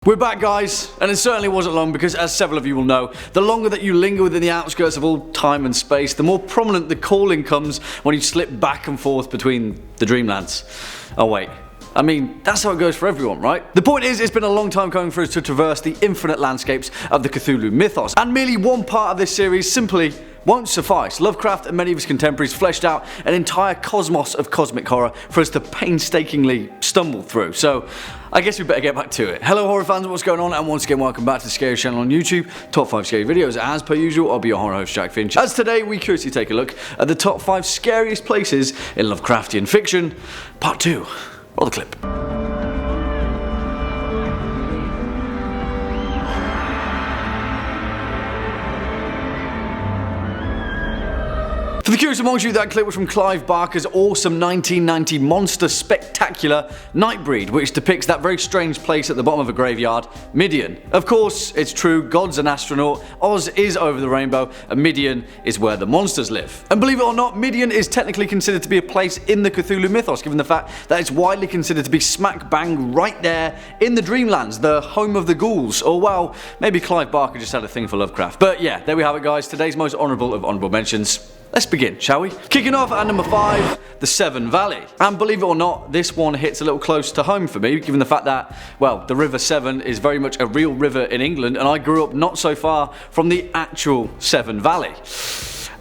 We're back, guys, and it certainly wasn't long because, as several of you will know, the longer that you linger within the outskirts of all time and space, the more prominent the calling comes when you slip back and forth between the Dreamlands. Oh wait, I mean, that's how it goes for everyone, right? The point is, it's been a long time coming for us to traverse the infinite landscapes of the Cthulhu Mythos, and merely one part of this series simply won't suffice. Lovecraft and many of his contemporaries fleshed out an entire cosmos of cosmic horror for us to painstakingly stumble through, so I guess we better get back to it. Hello horror fans, what's going on? And once again, welcome back to the Scariest channel on YouTube. Top 5 scary videos. As per usual, I'll be your horror host, Jack Finch. As today, we curiously take a look at the top 5 scariest places in Lovecraftian fiction. Part 2. Roll the clip. For the curious amongst you, that clip was from Clive Barker's awesome 1990 monster spectacular Nightbreed, which depicts that very strange place at the bottom of a graveyard, Midian. Of course, it's true, God's an astronaut, Oz is over the rainbow, and Midian is where the monsters live. And believe it or not, Midian is technically considered to be a place in the Cthulhu Mythos, given the fact that it's widely considered to be smack bang right there in the Dreamlands, the home of the ghouls. Or well, maybe Clive Barker just had a thing for Lovecraft. But yeah, there we have it, guys, today's most honourable of honourable mentions. Let's begin, shall we? Kicking off at number 5, the Severn Valley. And believe it or not, this one hits a little close to home for me, given the fact that, well, the River Severn is very much a real river in England, and I grew up not so far from the actual Severn Valley.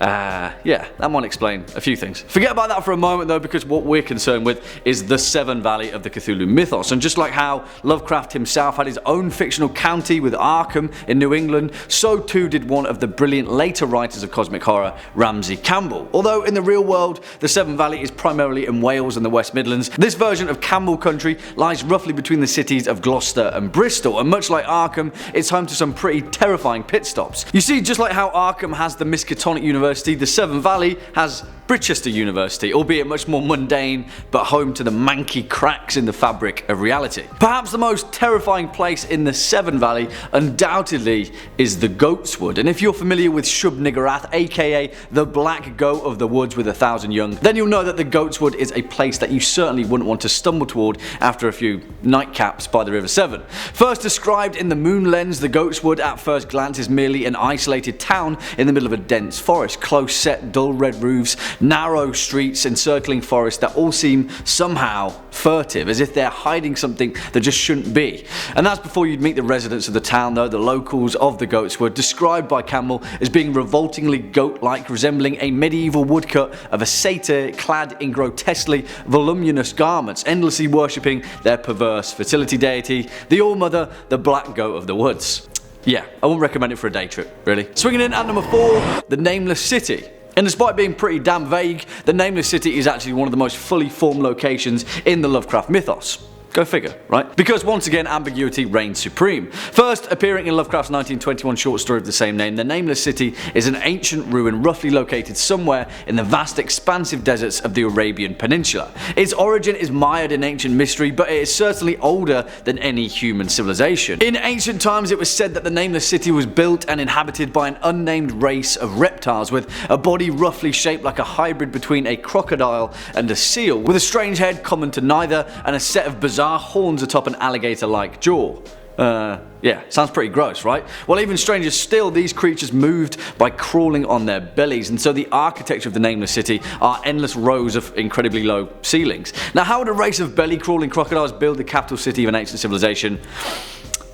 Yeah, that might explain a few things. Forget about that for a moment though, because what we're concerned with is the Severn Valley of the Cthulhu Mythos. And just like how Lovecraft himself had his own fictional county with Arkham in New England, so too did one of the brilliant later writers of cosmic horror, Ramsay Campbell. Although in the real world, the Severn Valley is primarily in Wales and the West Midlands, this version of Campbell country lies roughly between the cities of Gloucester and Bristol, and much like Arkham, it's home to some pretty terrifying pit stops. You see, just like how Arkham has the Miskatonic University, the Severn Valley has Brichester University, albeit much more mundane, but home to the manky cracks in the fabric of reality. Perhaps the most terrifying place in the Severn Valley undoubtedly is the Goat's Wood, and if you're familiar with Shub Niggurath, aka the Black Goat of the Woods with 1,000 Young, then you'll know that the Goat's Wood is a place that you certainly wouldn't want to stumble toward after a few nightcaps by the River Severn. First described in the Moon Lens, the Goat's Wood at first glance is merely an isolated town in the middle of a dense forest, close set, dull red roofs, narrow streets, encircling forests that all seem somehow furtive, as if they're hiding something that just shouldn't be. And that's before you'd meet the residents of the town though, the locals of the Goat's Wood, described by Campbell as being revoltingly goat-like, resembling a medieval woodcut of a satyr clad in grotesquely voluminous garments, endlessly worshipping their perverse fertility deity, the All-Mother, the Black Goat of the Woods. Yeah, I wouldn't recommend it for a day trip, really. Swinging in at number 4, the Nameless City. And despite being pretty damn vague, the Nameless City is actually one of the most fully formed locations in the Lovecraft mythos. Go figure, right? Because once again, ambiguity reigns supreme. First appearing in Lovecraft's 1921 short story of the same name, the Nameless City is an ancient ruin roughly located somewhere in the vast expansive deserts of the Arabian Peninsula. Its origin is mired in ancient mystery, but it is certainly older than any human civilization. In ancient times, it was said that the Nameless City was built and inhabited by an unnamed race of reptiles with a body roughly shaped like a hybrid between a crocodile and a seal, with a strange head common to neither and a set of bizarre horns atop an alligator-like jaw. Yeah, sounds pretty gross, right? Well, even stranger still, these creatures moved by crawling on their bellies, and so the architecture of the Nameless City are endless rows of incredibly low ceilings. Now, how would a race of belly-crawling crocodiles build the capital city of an ancient civilization?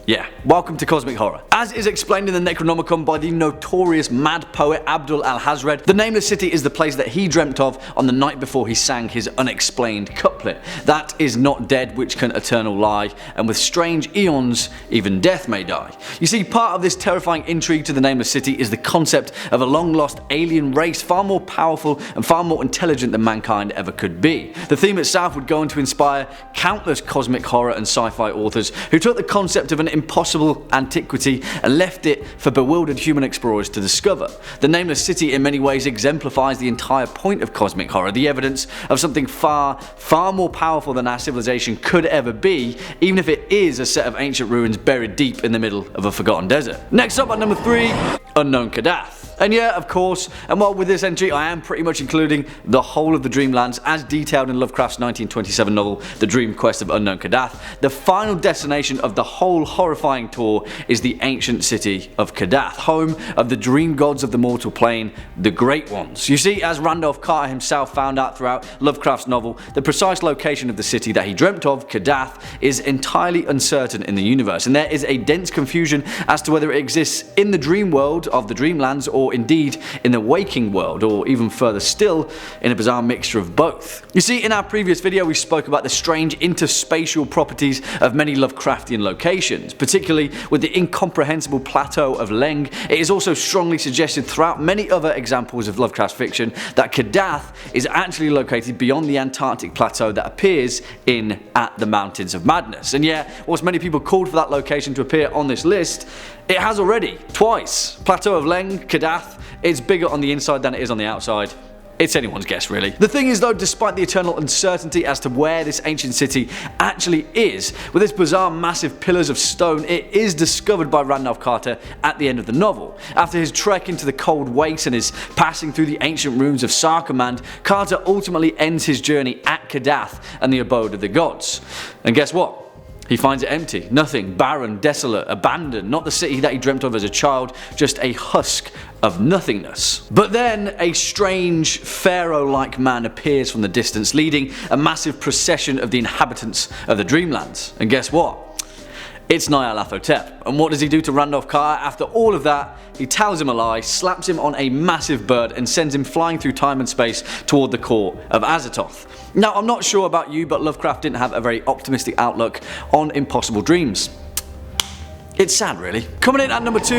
Yeah, welcome to cosmic horror. As is explained in the Necronomicon by the notorious mad poet Abdul al-Hazred, the Nameless City is the place that he dreamt of on the night before he sang his unexplained couplet. That is not dead which can eternal lie, and with strange eons even death may die. You see, part of this terrifying intrigue to the Nameless City is the concept of a long-lost alien race far more powerful and far more intelligent than mankind ever could be. The theme itself would go on to inspire countless cosmic horror and sci-fi authors who took the concept of an impossible antiquity and left it for bewildered human explorers to discover. The Nameless City in many ways exemplifies the entire point of cosmic horror, the evidence of something far, far more powerful than our civilization could ever be, even if it is a set of ancient ruins buried deep in the middle of a forgotten desert. Next up at number 3, Unknown Kadath. And yeah, of course, and while with this entry I am pretty much including the whole of the Dreamlands as detailed in Lovecraft's 1927 novel The Dream Quest of Unknown Kadath, the final destination of the whole horrifying tour is the ancient city of Kadath, home of the dream gods of the mortal plane, the Great Ones. You see, as Randolph Carter himself found out throughout Lovecraft's novel, the precise location of the city that he dreamt of, Kadath, is entirely uncertain in the universe, and there is a dense confusion as to whether it exists in the dream world of the Dreamlands or indeed in the waking world, or even further still, in a bizarre mixture of both. You see, in our previous video we spoke about the strange interspatial properties of many Lovecraftian locations, particularly with the incomprehensible plateau of Leng. It is also strongly suggested throughout many other examples of Lovecraft's fiction that Kadath is actually located beyond the Antarctic plateau that appears in At the Mountains of Madness. And yeah, whilst many people called for that location to appear on this list, it has already, twice. Plateau of Leng, Kadath, it's bigger on the inside than it is on the outside. It's anyone's guess, really. The thing is though, despite the eternal uncertainty as to where this ancient city actually is, with its bizarre massive pillars of stone, it is discovered by Randolph Carter at the end of the novel. After his trek into the cold wastes and his passing through the ancient ruins of Sarkomand, Carter ultimately ends his journey at Kadath and the abode of the gods. And guess what? He finds it empty, nothing, barren, desolate, abandoned, not the city that he dreamt of as a child, just a husk of nothingness. But then a strange pharaoh-like man appears from the distance, leading a massive procession of the inhabitants of the Dreamlands. And guess what? It's Nyarlathotep. And what does he do to Randolph Carter? After all of that, he tells him a lie, slaps him on a massive bird and sends him flying through time and space toward the court of Azeroth. Now, I'm not sure about you, but Lovecraft didn't have a very optimistic outlook on impossible dreams. It's sad, really. Coming in at number 2,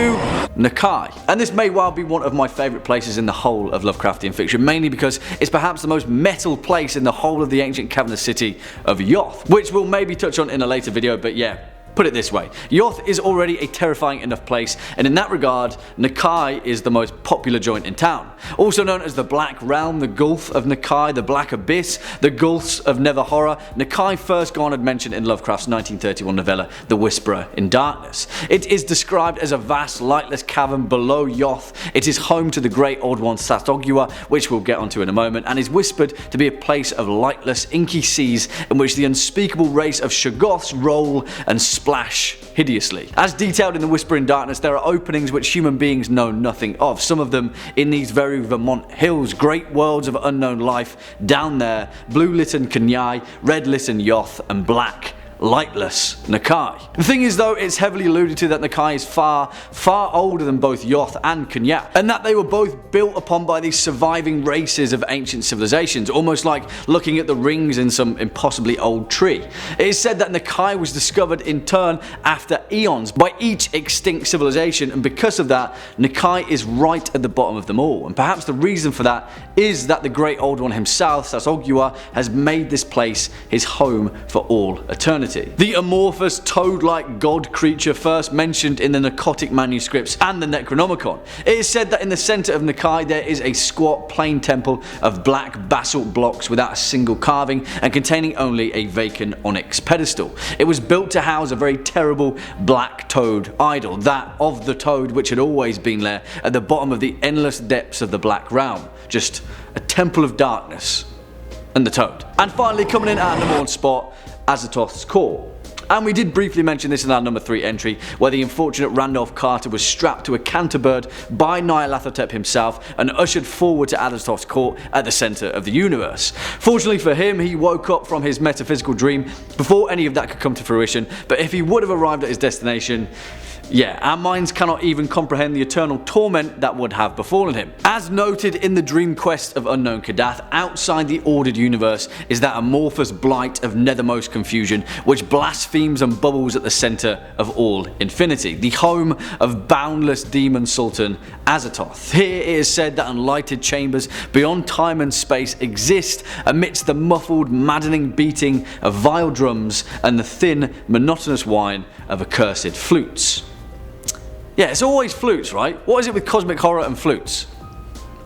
Nakai. And this may well be one of my favourite places in the whole of Lovecraftian fiction, mainly because it's perhaps the most metal place in the whole of the ancient cavernous city of Yoth, which we'll maybe touch on in a later video, but yeah. Put it this way, Yoth is already a terrifying enough place, and in that regard, Nakai is the most popular joint in town. Also known as the Black Realm, the Gulf of Nakai, the Black Abyss, the Gulfs of Never Horror, Nakai first garnered mention in Lovecraft's 1931 novella The Whisperer in Darkness. It is described as a vast lightless cavern below Yoth. It is home to the Great Old One Sasogua, which we'll get onto in a moment, and is whispered to be a place of lightless, inky seas in which the unspeakable race of Shoggoths roll and splash hideously. As detailed in The Whisper in Darkness, there are openings which human beings know nothing of, some of them in these very Vermont hills, great worlds of unknown life down there, blue-lit in Kenyai, red-lit in Yoth, and black, lightless Nakai. The thing is though, it's heavily alluded to that Nakai is far older than both Yoth and Kenya, and that they were both built upon by these surviving races of ancient civilizations, almost like looking at the rings in some impossibly old tree. It is said that Nakai was discovered in turn after eons by each extinct civilization, and because of that, Nakai is right at the bottom of them all. And perhaps the reason for that is that the Great Old One himself, Sasogua, has made this place his home for all eternity. The amorphous toad-like god creature first mentioned in the Narcotic manuscripts and the Necronomicon. It is said that in the centre of Nakai there is a squat plain temple of black basalt blocks without a single carving and containing only a vacant onyx pedestal. It was built to house a very terrible black toad idol, that of the toad which had always been there at the bottom of the endless depths of the Black Realm. Just a temple of darkness and the toad. And finally, coming in at number 1 spot, Azeroth's core. And we did briefly mention this in our number 3 entry, where the unfortunate Randolph Carter was strapped to a canterbird by Nyarlathotep himself and ushered forward to Azeroth's court at the centre of the universe. Fortunately for him, he woke up from his metaphysical dream before any of that could come to fruition, but if he would have arrived at his destination, yeah, our minds cannot even comprehend the eternal torment that would have befallen him. As noted in the Dream Quest of Unknown Kadath, outside the ordered universe is that amorphous blight of nethermost confusion which blasphemes and bubbles at the centre of all infinity, the home of boundless demon sultan Azeroth. Here it is said that unlighted chambers beyond time and space exist amidst the muffled, maddening beating of vile drums and the thin, monotonous whine of accursed flutes. Yeah, it's always flutes, right? What is it with cosmic horror and flutes?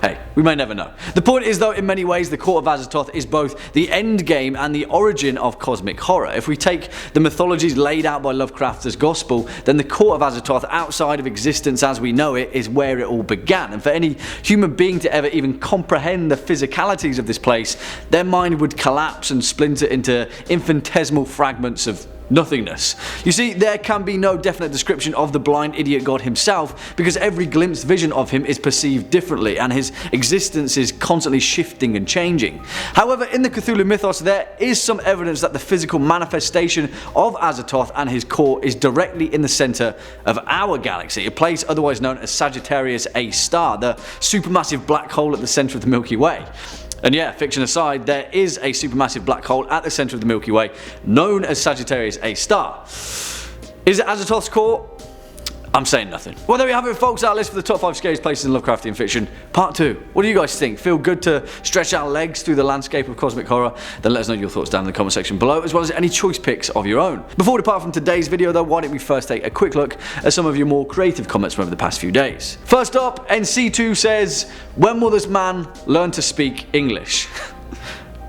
hey, we may never know. The point is though, in many ways, the Court of Azeroth is both the end game and the origin of cosmic horror. If we take the mythologies laid out by Lovecraft as gospel, then the Court of Azeroth, outside of existence as we know it, is where it all began. And for any human being to ever even comprehend the physicalities of this place, their mind would collapse and splinter into infinitesimal fragments of nothingness. You see, there can be no definite description of the blind idiot god himself, because every glimpsed vision of him is perceived differently and his existence is constantly shifting and changing. However, in the Cthulhu Mythos there is some evidence that the physical manifestation of Azeroth and his court is directly in the centre of our galaxy, a place otherwise known as Sagittarius A star, the supermassive black hole at the centre of the Milky Way. And yeah, fiction aside, there is a supermassive black hole at the centre of the Milky Way, known as Sagittarius A star. Is it Azeroth's core? I'm saying nothing. Well, there we have it, folks, our list for the top 5 scariest places in Lovecraftian fiction, part 2. What do you guys think? Feel good to stretch our legs through the landscape of cosmic horror? Then let us know your thoughts down in the comment section below, as well as any choice picks of your own. Before we depart from today's video though, why don't we first take a quick look at some of your more creative comments from over the past few days. First up, NC2 says, when will this man learn to speak English?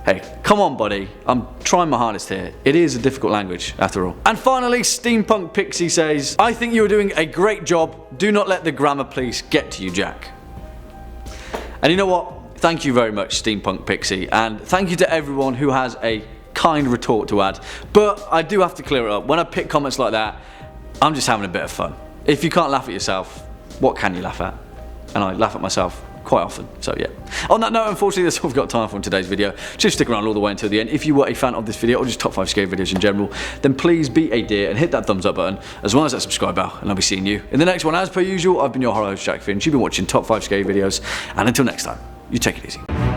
Hey, come on buddy, I'm trying my hardest here. It is a difficult language after all. And finally, Steampunk Pixie says, I think you are doing a great job. Do not let the grammar police get to you, Jack. And you know what? Thank you very much, Steampunk Pixie, and thank you to everyone who has a kind retort to add. But I do have to clear it up. When I pick comments like that, I'm just having a bit of fun. If you can't laugh at yourself, what can you laugh at? And I laugh at myself quite often, so yeah. On that note, unfortunately that's all we've got time for in today's video. Just stick around all the way until the end. If you were a fan of this video, or just top 5 scary videos in general, then please be a dear and hit that thumbs up button, as well as that subscribe bell, and I'll be seeing you in the next one. As per usual, I've been your horror host Jack Finch. You've been watching top 5 scary videos, and until next time, you take it easy.